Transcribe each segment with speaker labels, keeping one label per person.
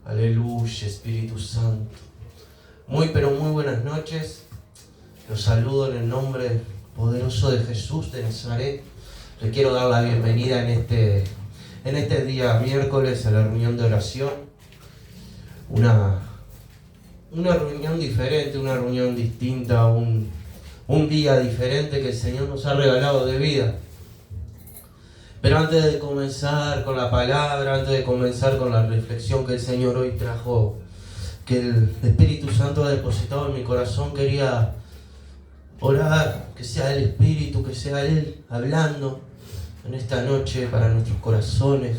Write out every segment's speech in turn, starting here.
Speaker 1: Aleluya, Espíritu Santo. Muy pero muy buenas noches. Los saludo en el nombre poderoso de Jesús de Nazaret. Les quiero dar la bienvenida en este día miércoles a la reunión de oración. Una reunión diferente, una reunión distinta, un día diferente que el Señor nos ha regalado de vida. Pero antes de comenzar con la palabra, antes de comenzar con la reflexión que el Señor hoy trajo, que el Espíritu Santo ha depositado en mi corazón, quería orar, que sea el Espíritu, que sea Él hablando en esta noche para nuestros corazones.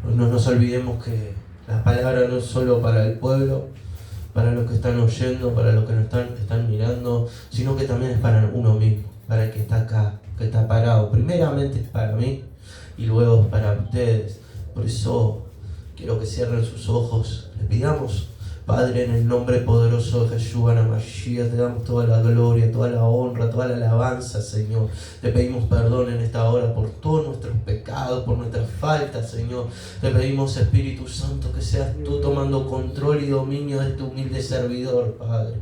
Speaker 1: No nos olvidemos que la palabra no es solo para el pueblo, para los que están oyendo, para los que nos están mirando, sino que también es para uno mismo, para el que está acá, que está parado. Primeramente es para mí y luego es para ustedes. Por eso quiero que cierren sus ojos. Le pidamos, Padre, en el nombre poderoso de Jesús, Mashiach, te damos toda la gloria, toda la honra, toda la alabanza, Señor. Te pedimos perdón en esta hora por todos nuestros pecados, por nuestras faltas, Señor. Te pedimos, Espíritu Santo, que seas tú tomando control y dominio de este humilde servidor, Padre.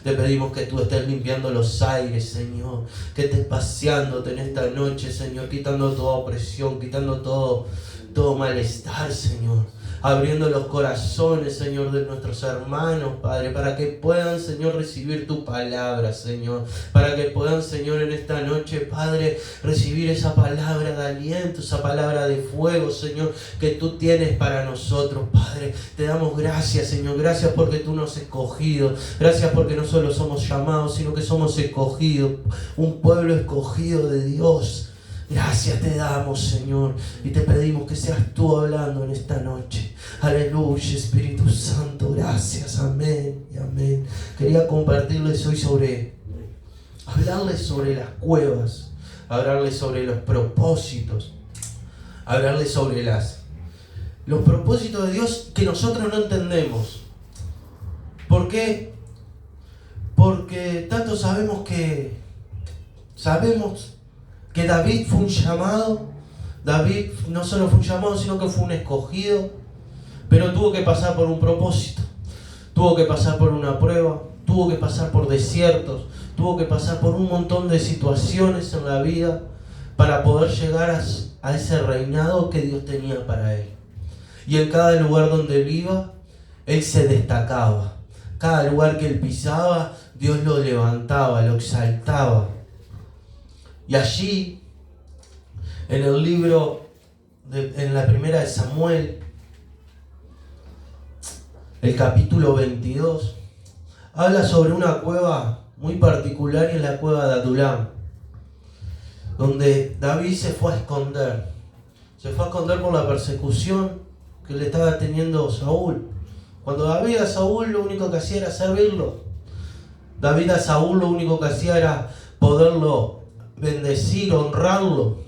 Speaker 1: Te pedimos que tú estés limpiando los aires, Señor. Que estés paseándote en esta noche, Señor, quitando toda opresión, quitando todo malestar, Señor. Abriendo los corazones, Señor, de nuestros hermanos, Padre, para que puedan, Señor, recibir tu palabra, Señor. Para que puedan, Señor, en esta noche, Padre, recibir esa palabra de aliento, esa palabra de fuego, Señor, que tú tienes para nosotros, Padre. Te damos gracias, Señor. Gracias porque tú nos has escogido. Gracias porque no solo somos llamados, sino que somos escogidos. Un pueblo escogido de Dios. Gracias te damos, Señor, y te pedimos que seas tú hablando en esta noche. Aleluya, Espíritu Santo, gracias, amén y amén. Quería compartirles hoy hablarles sobre las cuevas, hablarles sobre los propósitos, hablarles sobre los propósitos de Dios que nosotros no entendemos. ¿Por qué? Porque tanto sabemos que David fue un llamado. David no solo fue un llamado, sino que fue un escogido, pero tuvo que pasar por un propósito, tuvo que pasar por una prueba, tuvo que pasar por desiertos, tuvo que pasar por un montón de situaciones en la vida para poder llegar a ese reinado que Dios tenía para él. Y en cada lugar donde él iba, él se destacaba. Cada lugar que él pisaba, Dios lo levantaba, lo exaltaba. Y allí, en el libro, en la primera de Samuel, el capítulo 22, habla sobre una cueva muy particular, y es la cueva de Adulam, donde David se fue a esconder. Se fue a esconder por la persecución que le estaba teniendo Saúl. Cuando David a Saúl lo único que hacía era servirlo. David a Saúl lo único que hacía era poderlo bendecir, honrarlo.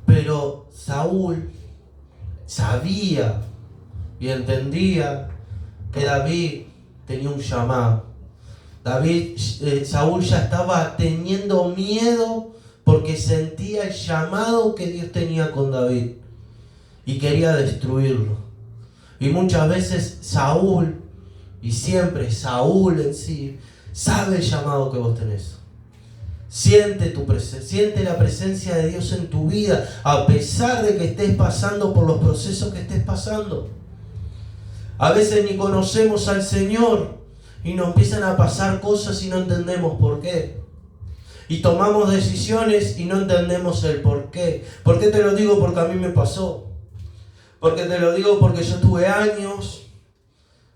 Speaker 1: Pero Saúl sabía y entendía que David tenía un llamado. Saúl ya estaba teniendo miedo porque sentía el llamado que Dios tenía con David y quería destruirlo. Y muchas veces Saúl, y siempre Saúl en sí, sabe el llamado que vos tenés. Siente la presencia de Dios en tu vida, a pesar de que estés pasando por los procesos que estés pasando. A veces ni conocemos al Señor y nos empiezan a pasar cosas y no entendemos por qué. Y tomamos decisiones y no entendemos el por qué. ¿Por qué te lo digo? Porque a mí me pasó. Porque te lo digo porque yo tuve años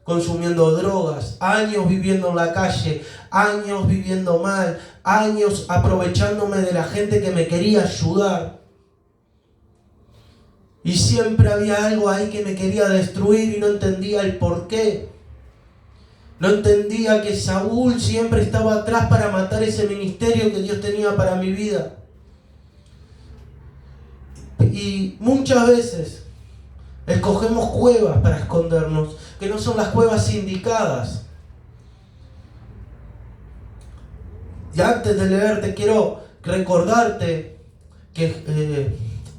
Speaker 1: consumiendo drogas, años viviendo en la calle, años viviendo mal, años aprovechándome de la gente que me quería ayudar. Y siempre había algo ahí que me quería destruir y no entendía el por qué. No entendía que Saúl siempre estaba atrás para matar ese ministerio que Dios tenía para mi vida. Y muchas veces escogemos cuevas para escondernos, que no son las cuevas indicadas. Y antes de leerte, quiero recordarte que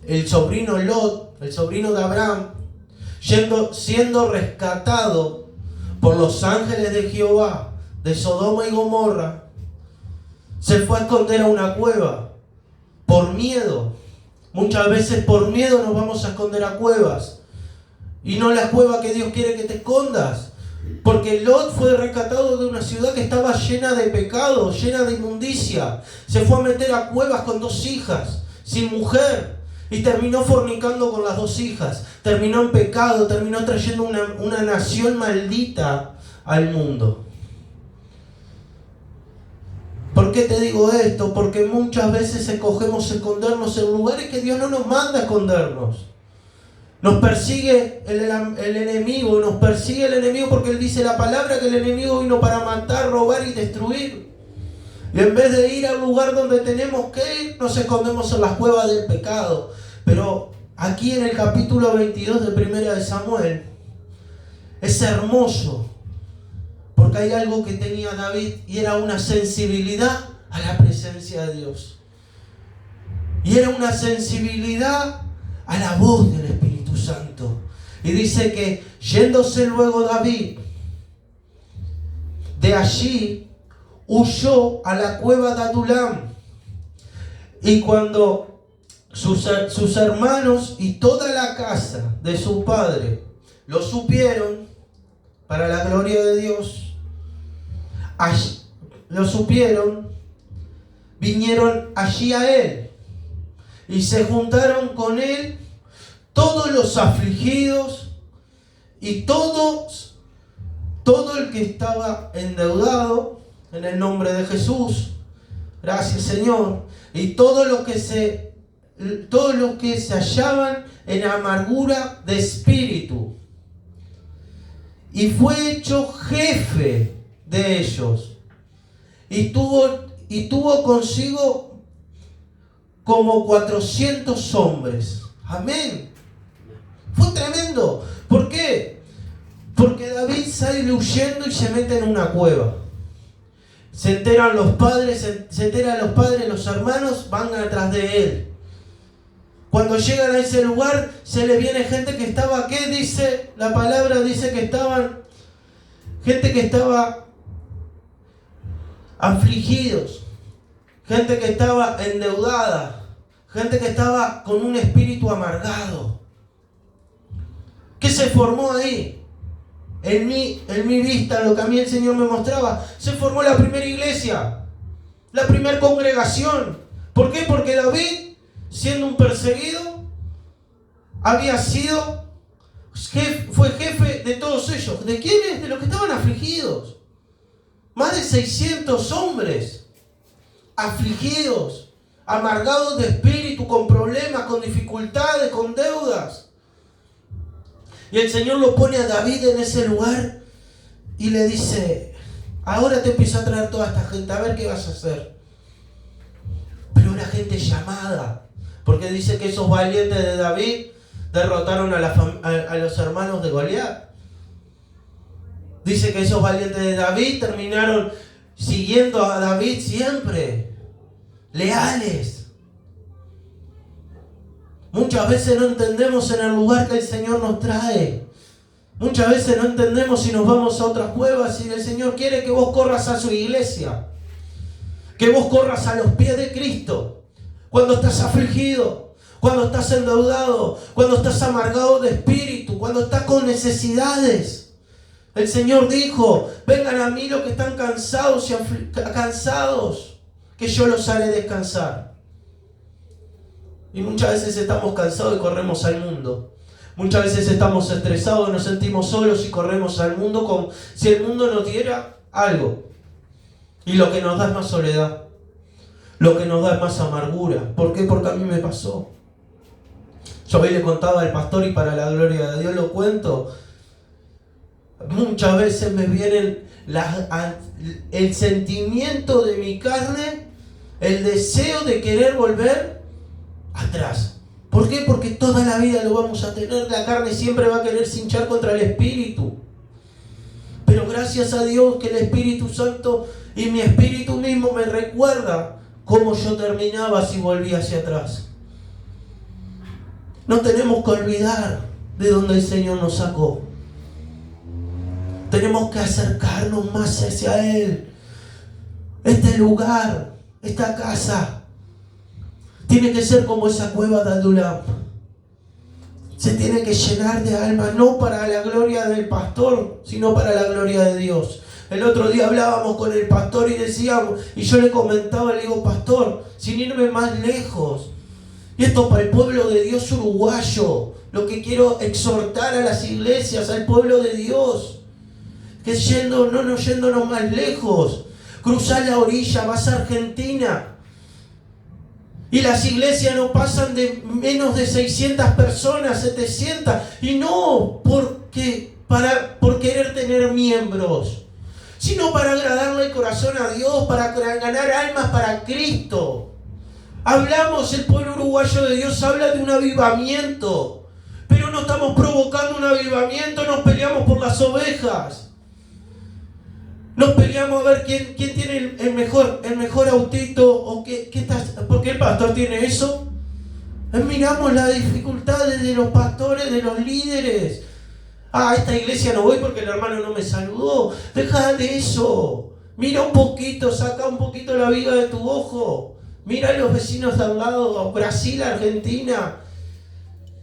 Speaker 1: el sobrino Lot, el sobrino de Abraham, siendo rescatado por los ángeles de Jehová de Sodoma y Gomorra, se fue a esconder a una cueva por miedo. Muchas veces por miedo nos vamos a esconder a cuevas, y no la cueva que Dios quiere que te escondas. Porque Lot fue rescatado de una ciudad que estaba llena de pecado, llena de inmundicia. Se fue a meter a cuevas con 2 hijas, sin mujer, y terminó fornicando con las 2 hijas. Terminó en pecado, terminó trayendo una nación maldita al mundo. ¿Por qué te digo esto? Porque muchas veces escogemos escondernos en lugares que Dios no nos manda a escondernos. Nos persigue el enemigo, porque Él dice la palabra que el enemigo vino para matar, robar y destruir. Y en vez de ir al lugar donde tenemos que ir, nos escondemos en las cuevas del pecado. Pero aquí en el capítulo 22 de Primera de Samuel es hermoso, porque hay algo que tenía David, y era una sensibilidad a la presencia de Dios. Y era una sensibilidad a la voz del Espíritu Santo. Y dice que yéndose luego David de allí, huyó a la cueva de Adulam. Y cuando sus hermanos y toda la casa de su padre lo supieron, para la gloria de Dios, vinieron allí a él, y se juntaron con él todos los afligidos y todo el que estaba endeudado, en el nombre de Jesús. Gracias, Señor. Y todos los que se hallaban en amargura de espíritu. Y fue hecho jefe de ellos. Y tuvo consigo como 400 hombres. Amén. Fue tremendo. ¿Por qué? Porque David sale huyendo y se mete en una cueva. Se enteran los padres, los hermanos van atrás de él. Cuando llegan a ese lugar, se les viene gente que estaba, ¿qué dice? La palabra dice que gente que estaba afligidos, gente que estaba endeudada, gente que estaba con un espíritu amargado. ¿Qué se formó ahí? En mi vista, lo que a mí el Señor me mostraba, se formó la primera iglesia, la primera congregación. ¿Por qué? Porque David, siendo un perseguido, fue jefe de todos ellos. ¿De quiénes? De los que estaban afligidos. Más de 600 hombres afligidos, amargados de espíritu, con problemas, con dificultades, con deudas. Y el Señor lo pone a David en ese lugar y le dice: ahora te empiezo a traer toda esta gente, a ver qué vas a hacer. Pero una gente llamada, porque dice que esos valientes de David derrotaron a los hermanos de Goliat. Dice que esos valientes de David terminaron siguiendo a David siempre, leales. Muchas veces no entendemos en el lugar que el Señor nos trae. Muchas veces no entendemos si nos vamos a otras cuevas, y el Señor quiere que vos corras a su iglesia, que vos corras a los pies de Cristo. Cuando estás afligido, cuando estás endeudado, cuando estás amargado de espíritu, cuando estás con necesidades. El Señor dijo: vengan a mí los que están cansados que yo los haré descansar. Y muchas veces estamos cansados y corremos al mundo. Muchas veces estamos estresados, nos sentimos solos y corremos al mundo como si el mundo nos diera algo. Y lo que nos da es más soledad. Lo que nos da es más amargura. ¿Por qué? Porque a mí me pasó. Yo hoy le contaba al pastor, y para la gloria de Dios lo cuento. Muchas veces me vienen el sentimiento de mi carne, el deseo de querer volver atrás. ¿Por qué? Porque toda la vida lo vamos a tener. La carne siempre va a querer cinchar contra el Espíritu. Pero gracias a Dios que el Espíritu Santo y mi espíritu mismo me recuerda cómo yo terminaba si volvía hacia atrás. No tenemos que olvidar de donde el Señor nos sacó. Tenemos que acercarnos más hacia Él. Este lugar, esta casa, tiene que ser como esa cueva de Adulam. Se tiene que llenar de almas, no para la gloria del pastor, sino para la gloria de Dios. El otro día hablábamos con el pastor y decíamos, y yo le comentaba, le digo, pastor, sin irme más lejos, y esto para el pueblo de Dios uruguayo, lo que quiero exhortar a las iglesias, al pueblo de Dios, que yéndonos más lejos, cruzar la orilla, vas a Argentina, y las iglesias no pasan de menos de 600 personas, 700, y no por querer tener miembros, sino para agradarle el corazón a Dios, para ganar almas para Cristo. Hablamos, el pueblo uruguayo de Dios habla de un avivamiento, pero no estamos provocando un avivamiento, nos peleamos por las ovejas. Nos peleamos a ver quién tiene el mejor autito, o ¿por qué el pastor tiene eso? Miramos las dificultades de los pastores, de los líderes. A esta iglesia no voy porque el hermano no me saludó. Deja de eso. Mira un poquito, saca un poquito la viga de tu ojo. Mira a los vecinos de al lado, Brasil, Argentina.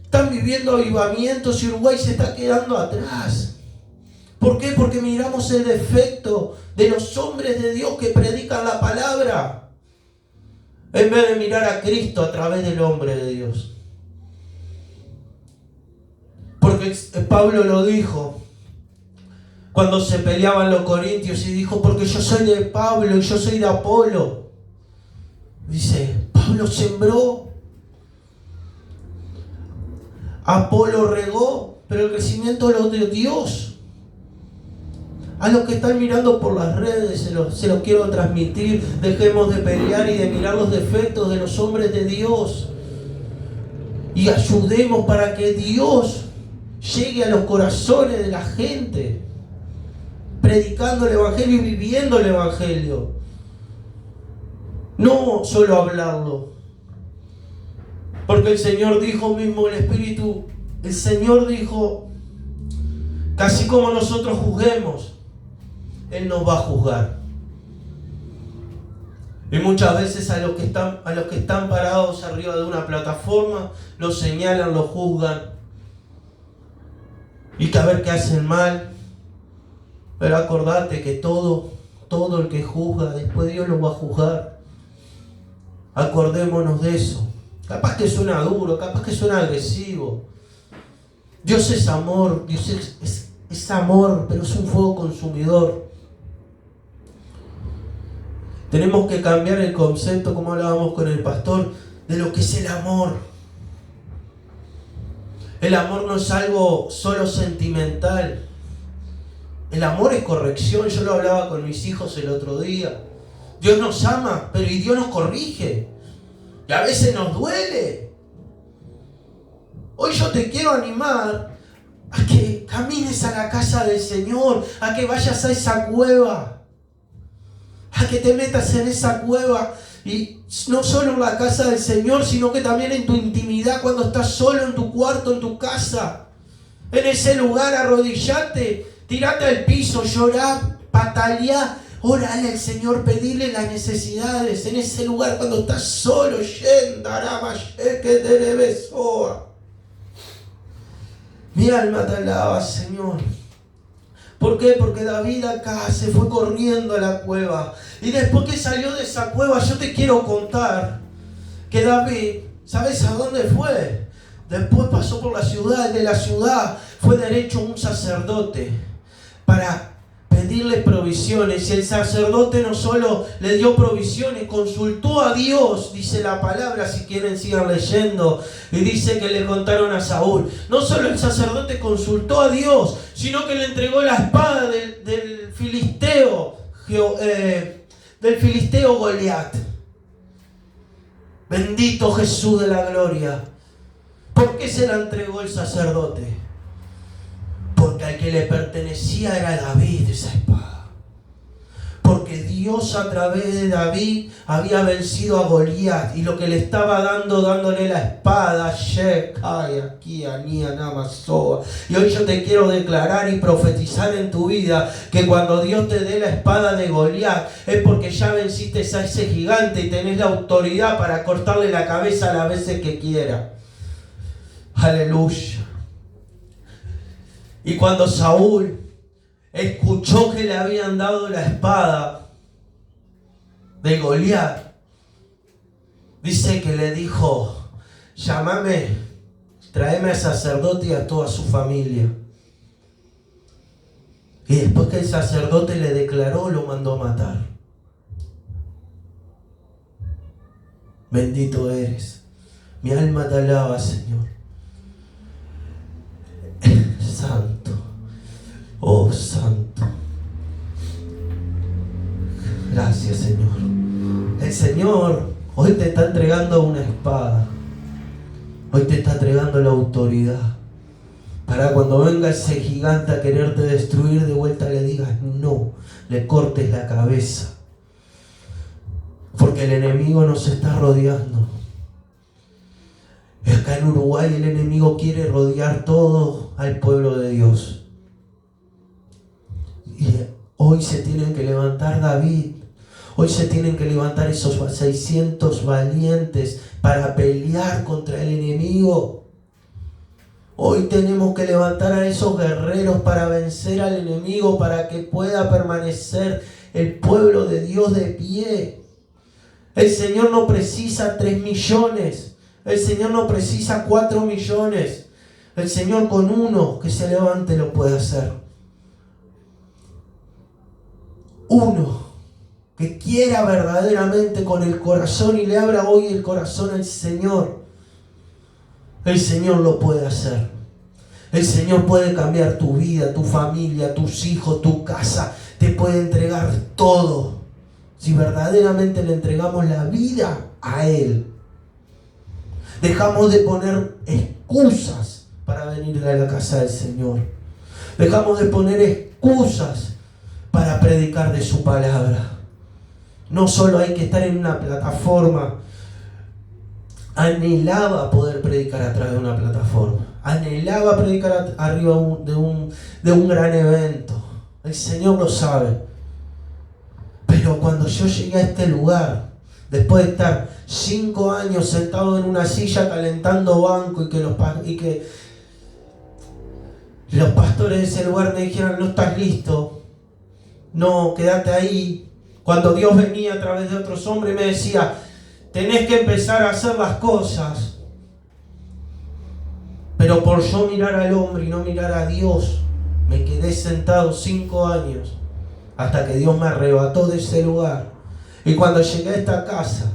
Speaker 1: Están viviendo avivamientos y Uruguay se está quedando atrás. ¿Por qué? Porque miramos el defecto de los hombres de Dios que predican la palabra, en vez de mirar a Cristo a través del hombre de Dios. Porque Pablo lo dijo cuando se peleaban los corintios y dijo, porque yo soy de Pablo y yo soy de Apolo. Dice, Pablo sembró, Apolo regó, pero el crecimiento lo dio Dios. A los que están mirando por las redes se los quiero transmitir. Dejemos de pelear y de mirar los defectos de los hombres de Dios y ayudemos para que Dios llegue a los corazones de la gente, predicando el Evangelio y viviendo el Evangelio, no solo hablarlo. Porque el Señor dijo mismo, el Espíritu, el Señor dijo que así como nosotros juzguemos, Él nos va a juzgar. Y muchas veces a los que están parados arriba de una plataforma, los señalan, los juzgan, y que a ver qué hacen mal. Pero acordate que todo el que juzga, después Dios lo va a juzgar. Acordémonos de eso. Capaz que suena duro, capaz que suena agresivo. Dios es amor, Dios es amor, pero es un fuego consumidor. Tenemos que cambiar el concepto, como hablábamos con el pastor, de lo que es el amor. El amor no es algo solo sentimental. El amor es corrección. Yo lo hablaba con mis hijos el otro día. Dios nos ama, pero y Dios nos corrige. Y a veces nos duele. Hoy yo te quiero animar a que camines a la casa del Señor, a que vayas a esa cueva, a que te metas en esa cueva, y no solo en la casa del Señor, sino que también en tu intimidad, cuando estás solo en tu cuarto, en tu casa, en ese lugar, arrodillate, tirate al piso, llorá, pataleá, orale al Señor, pedirle las necesidades en ese lugar cuando estás solo. Mi alma te alaba, Señor. ¿Por qué? Porque David acá se fue corriendo a la cueva. Y después que salió de esa cueva, yo te quiero contar que David, ¿sabes a dónde fue? Después pasó por la ciudad. De la ciudad fue derecho a un sacerdote para pedirle provisiones. Y el sacerdote no solo le dio provisiones, consultó a Dios, dice la palabra, si quieren sigan leyendo, y dice que le contaron a Saúl. No solo el sacerdote consultó a Dios, sino que le entregó la espada del filisteo Goliat. Bendito Jesús de la gloria. ¿Por qué se la entregó el sacerdote? Porque al que le pertenecía era David esa espada. Porque porque Dios a través de David había vencido a Goliat, y lo que le estaba dándole la espada, y hoy yo te quiero declarar y profetizar en tu vida que cuando Dios te dé la espada de Goliat es porque ya venciste a ese gigante y tenés la autoridad para cortarle la cabeza a las veces que quiera. Aleluya. Y cuando Saúl escuchó que le habían dado la espada de Goliat, dice que le dijo: llámame, tráeme al sacerdote y a toda su familia. Y después que el sacerdote le declaró, lo mandó a matar. Bendito eres. Mi alma te alaba, Señor. Santo. Oh, santo. Gracias, Señor. El Señor hoy te está entregando una espada. Hoy te está entregando la autoridad. Para cuando venga ese gigante a quererte destruir, de vuelta le digas no, le cortes la cabeza. Porque el enemigo nos está rodeando. Acá en Uruguay el enemigo quiere rodear todo al pueblo de Dios. Y hoy se tienen que levantar David. Hoy se tienen que levantar esos 600 valientes para pelear contra el enemigo. Hoy tenemos que levantar a esos guerreros para vencer al enemigo, para que pueda permanecer el pueblo de Dios de pie. El Señor no precisa 3 millones. El Señor no precisa 4 millones. El Señor con uno que se levante lo puede hacer. Uno que quiera verdaderamente con el corazón y le abra hoy el corazón al Señor. El Señor lo puede hacer. El Señor puede cambiar tu vida, tu familia, tus hijos, tu casa. Te puede entregar todo. Si verdaderamente le entregamos la vida a Él. Dejamos de poner excusas para venir a la casa del Señor. Dejamos de poner excusas para predicar de su palabra. No solo hay que estar en una plataforma. Anhelaba poder predicar a través de una plataforma. Anhelaba predicar arriba de un gran evento. El Señor lo sabe. Pero cuando yo llegué a este lugar, después de estar 5 años sentado en una silla calentando banco y que los pastores de ese lugar me dijeron: no estás listo, no, quédate ahí. Cuando Dios venía a través de otros hombres me decía: tenés que empezar a hacer las cosas. Pero por yo mirar al hombre y no mirar a Dios, me quedé sentado 5 años hasta que Dios me arrebató de ese lugar. Y cuando llegué a esta casa,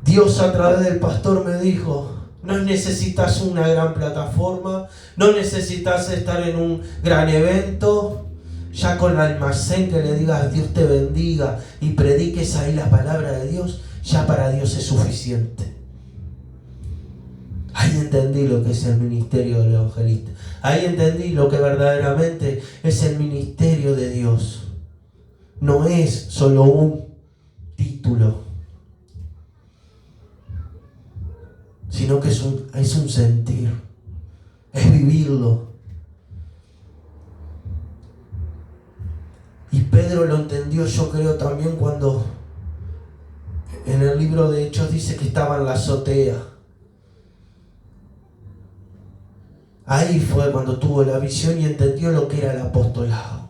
Speaker 1: Dios a través del pastor me dijo: no necesitas una gran plataforma, no necesitas estar en un gran evento. Ya con el almacén que le digas Dios te bendiga y prediques ahí la palabra de Dios, ya para Dios es suficiente. Ahí entendí lo que es el ministerio del evangelista. Ahí entendí lo que verdaderamente es el ministerio de Dios. No es solo un título, sino que es un sentir, es vivirlo. Y Pedro lo entendió, yo creo, también cuando en el libro de Hechos dice que estaba en la azotea. Ahí fue cuando tuvo la visión y entendió lo que era el apostolado,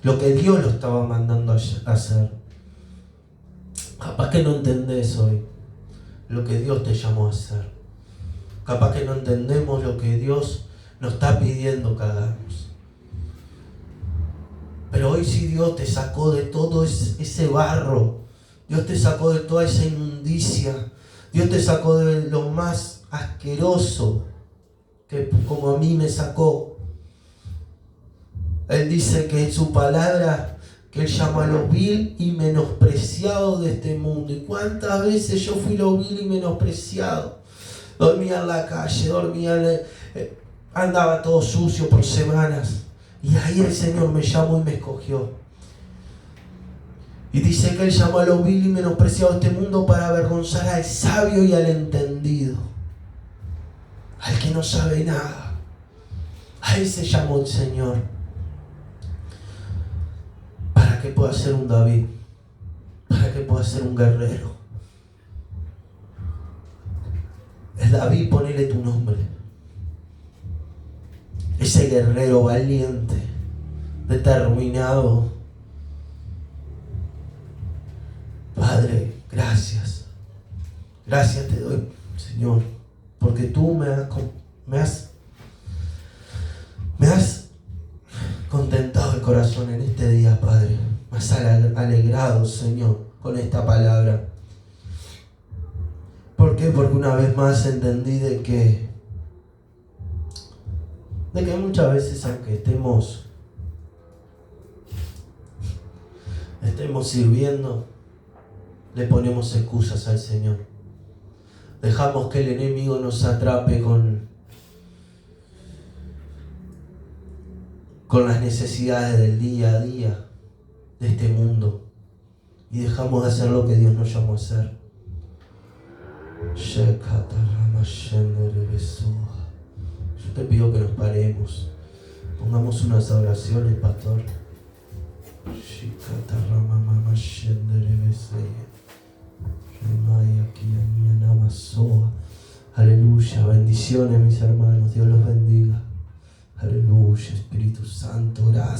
Speaker 1: lo que Dios lo estaba mandando a hacer. Capaz que no entendés hoy lo que Dios te llamó a hacer. Capaz que no entendemos lo que Dios nos está pidiendo que hagamos. Pero hoy sí Dios te sacó de todo ese barro. Dios te sacó de toda esa inmundicia. Dios te sacó de lo más asqueroso, que como a mí me sacó. Él dice que en su palabra, que Él llama a lo vil y menospreciado de este mundo. ¿Y cuántas veces yo fui lo vil y menospreciado? Dormía en la calle, andaba todo sucio por semanas. Y ahí el Señor me llamó y me escogió. Y dice que Él llamó a lo vil y menospreciado de este mundo para avergonzar al sabio y al entendido, al que no sabe nada. A Él se llamó el Señor para que pueda ser un David, para que pueda ser un guerrero. Es David, ponele tu nombre. Ese guerrero valiente, determinado. Padre, gracias. Gracias te doy, Señor, porque tú me has contentado el corazón en este día, Padre. Me has alegrado, Señor, con esta palabra. ¿Por qué? Porque una vez más entendí de que muchas veces, aunque estemos sirviendo, le ponemos excusas al Señor. Dejamos que el enemigo nos atrape con las necesidades del día a día de este mundo, y dejamos de hacer lo que Dios nos llamó a hacer. Yo te pido que nos paremos, pongamos unas oraciones, pastor. Aleluya, bendiciones mis hermanos, Dios los bendiga. Aleluya, Espíritu Santo, gracias.